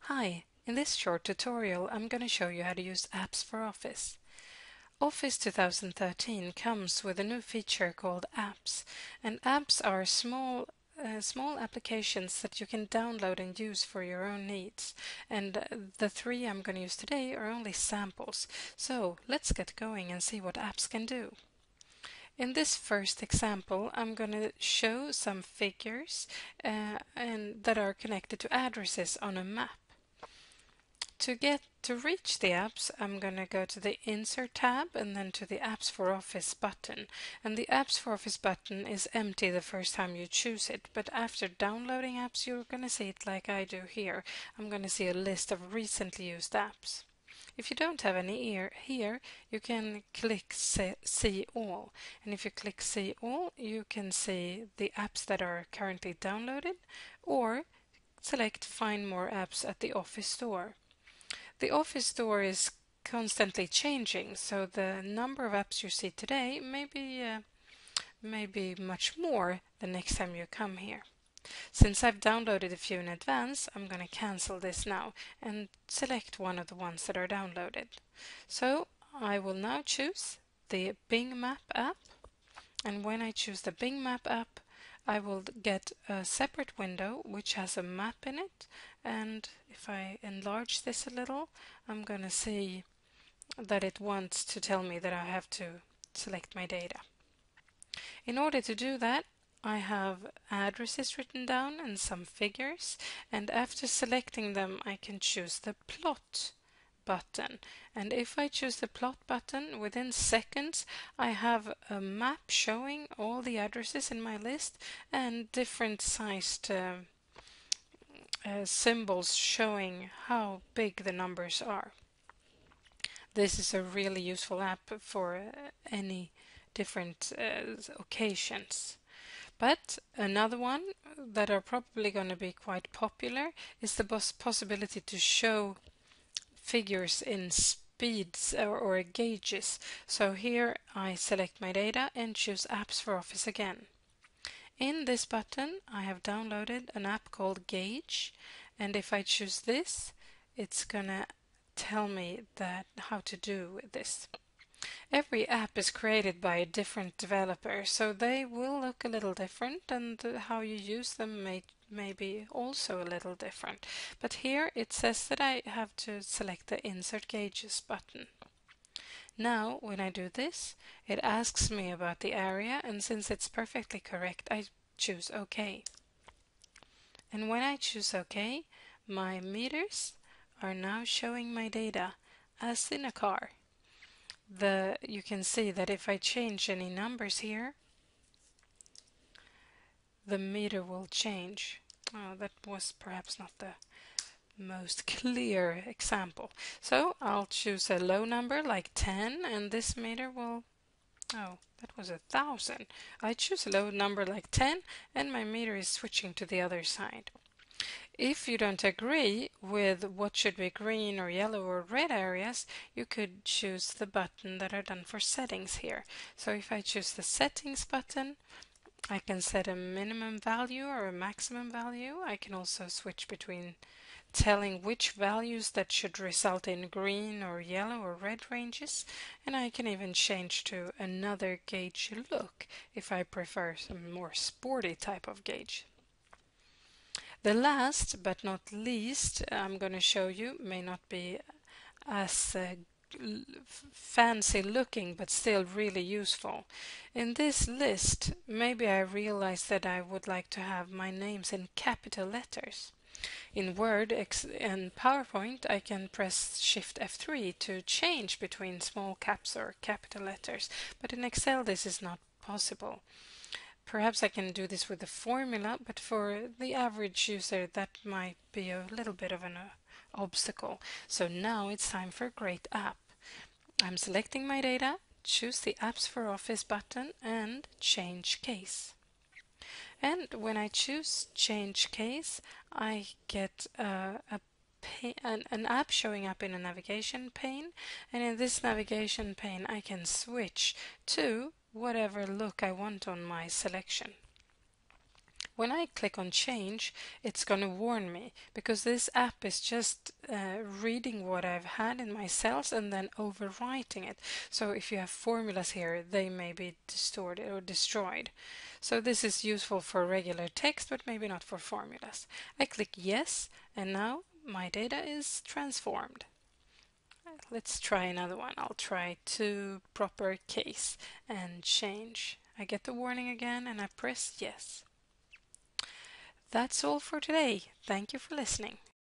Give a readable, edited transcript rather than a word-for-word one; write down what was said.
Hi, in this short tutorial I'm going to show you how to use apps for Office. Office 2013 comes with a new feature called apps, and apps are small applications that you can download and use for your own needs. And the three I'm going to use today are only samples. So let's get going and see what apps can do. In this first example, I'm going to show some figures and that are connected to addresses on a map. To reach the apps, I'm going to go to the Insert tab and then to the Apps for Office button. And the Apps for Office button is empty the first time you choose it, but after downloading apps, you're going to see it like I do here. I'm going to see a list of recently used apps. If you don't have any here, you can click See All. And if you click See All, you can see the apps that are currently downloaded, or select Find More Apps at the Office Store. The Office Store is constantly changing, so the number of apps you see today may be much more the next time you come here. Since I've downloaded a few in advance, I'm going to cancel this now and select one of the ones that are downloaded. So I will now choose the Bing Map app, and when I choose the Bing Map app, I will get a separate window which has a map in it, and if I enlarge this a little, I'm going to see that it wants to tell me that I have to select my data. In order to do that, I have addresses written down and some figures, and after selecting them I can choose the plot button. And if I choose the plot button, within seconds I have a map showing all the addresses in my list and different sized symbols showing how big the numbers are. This is a really useful app for any different occasions. But another one that are probably going to be quite popular is the possibility to show figures in speeds or gauges. So here I select my data and choose Apps for Office again. In this button I have downloaded an app called Gauge, and if I choose this, it's gonna tell me that how to do this. Every app is created by a different developer, so they will look a little different, and how you use them may be also a little different. But here it says that I have to select the Insert Gauges button. Now, when I do this, it asks me about the area, and since it's perfectly correct, I choose OK. And when I choose OK, my meters are now showing my data as in a car. You can see that if I change any numbers here, the meter will change. Oh, that was perhaps not the most clear example. So I'll choose a low number like 10, and this meter will, oh, that was 1,000. I choose a low number like 10, and my meter is switching to the other side. If you don't agree with what should be green or yellow or red areas, you could choose the button that are done for settings here. So if I choose the settings button, I can set a minimum value or a maximum value. I can also switch between telling which values that should result in green or yellow or red ranges, and I can even change to another gauge look if I prefer some more sporty type of gauge. The last but not least I'm going to show you may not be as fancy looking, but still really useful. In this list, maybe I realized that I would like to have my names in capital letters. In Word and PowerPoint, I can press Shift F3 to change between small caps or capital letters, but in Excel this is not possible. Perhaps I can do this with a formula, but for the average user that might be a little bit of an obstacle. So now it's time for a great app. I'm selecting my data, choose the Apps for Office button and Change Case. And when I choose Change Case, I get an app showing up in a navigation pane, and in this navigation pane I can switch to whatever look I want on my selection. when I click on change, it's going to warn me because this app is just reading what I've had in my cells and then overwriting it. So if you have formulas here, they may be distorted or destroyed. So this is useful for regular text, but maybe not for formulas. I click yes, and now my data is transformed. Let's try another one. I'll try to proper case and change. I get the warning again and I press yes. That's all for today. Thank you for listening.